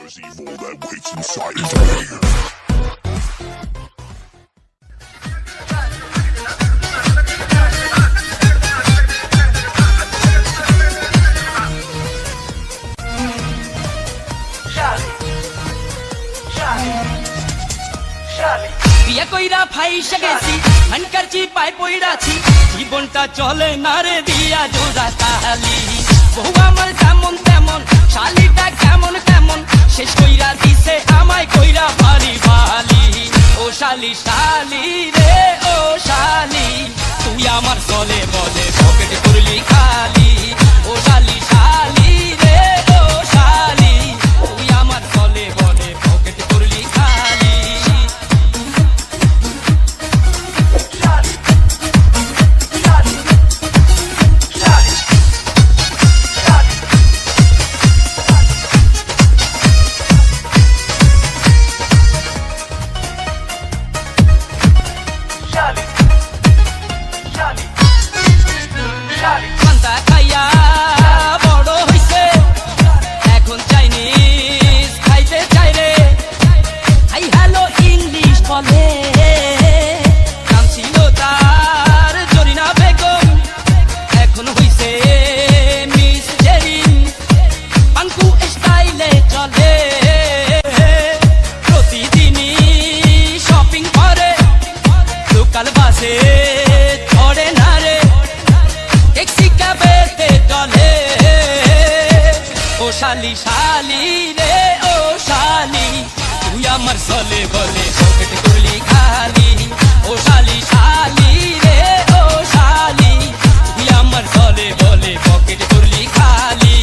There's evil that waits inside of me. বিয়া কইরা ফাইসা গেছি হানকারছি পাই পইরাছি জীবনটা চলে না রে দিয়া জোড়া তালি বহু আমার যেমন তেমন শালিটা কেমন কেমন শেষ কইরা দিছে আমায় কইরা ভালি ভালি ও শালি শালি রে ও শালি তুই আমার চলে বলে পকেট করলি খালি ও শালি শালি রে ও শালি তুই আমার চলে বলে পকেট করলি খালি পান্তা খাইয়া বড় হইছে এখন চাইনিজ খাইতে চাই রে হাই হ্যালো ইংলিশ বলে নাম ছিল তার জরিনা বেগম এখন হইছে মিস জেরিন পাঙ্কু স্টাইলে চলে প্রতিদিনই শপিং করে লোকাল বাসে ধরে না রে ট্যাক্সি ক্যাবেতে চলে ও শালি শালি রে ও শালি তুই আমার চলে বলে পকেট করলি খালি ও শালি শালি রে ও শালি তুই আমার চলে বলে পকেট করলি খালি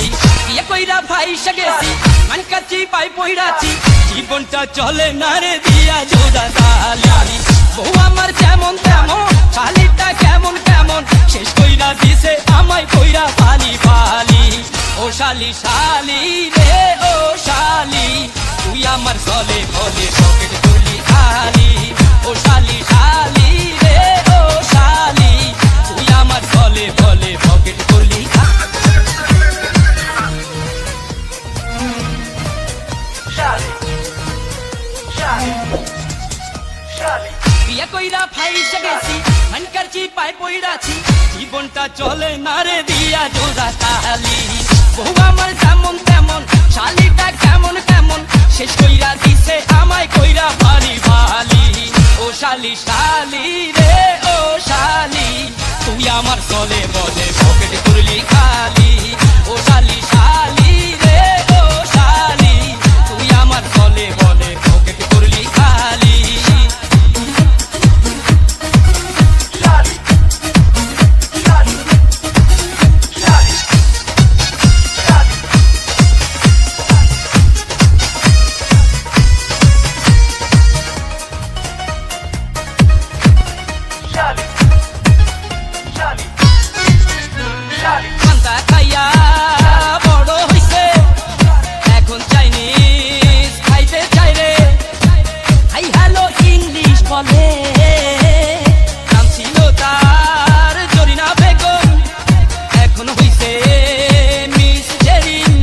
বিয়ে কইরা ফাইসা গেছি মানকাচ্ছি পাই পইরাছি জীবনটা চলে না রে দিয়া জোড়া তালি বহু আমার যেমন তেমন শালিটা কেমন কেমন শেষ কইরা দিছে আমায় কইরা ফালি ফালি ও শালি শালি রে ও শালি তুই আমার চলে বলে পকেট করলি খালি ও শালি শালি রে ও শালি তুই আমার চলে বলে পকেট করলি বিয়া কইরা ফাইসা গেছি হানকারছি পাই পইরাছি জীবনটা চলে না রে দিয়া জোড়া তালি বহু আমার যেমন তেমন শালিটা কেমন কেমন শেষ কইরা দিছে আমায় কইরা ভালি ভালি ও শালি শালি রে ও শালি তুই আমার চলে বলে পকেট করলি খালি ও শালি শালি রে ও শালি তুই আমার চলে বলে পকেট করলি খালি পান্তা খাইয়া বড় হইছে এখন চাইনিজ খাইতে চাই রে হাই হ্যালো ইংলিশ বলে নাম ছিল তার জরিনা বেগম এখন হইছে মিস জেরিন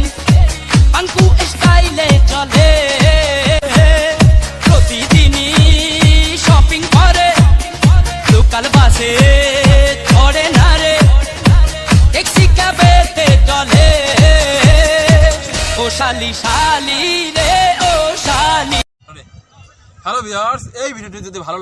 পাঙ্কু স্টাইলে চলে প্রতিদিনই শপিং করে লোকাল বাসে ধরে না রে ট্যাক্সি ক্যাবেতে চলে ও শালি শালি রে ও শালি। হ্যালো ভিউয়ার্স, এই ভিডিওটি যদি ভালো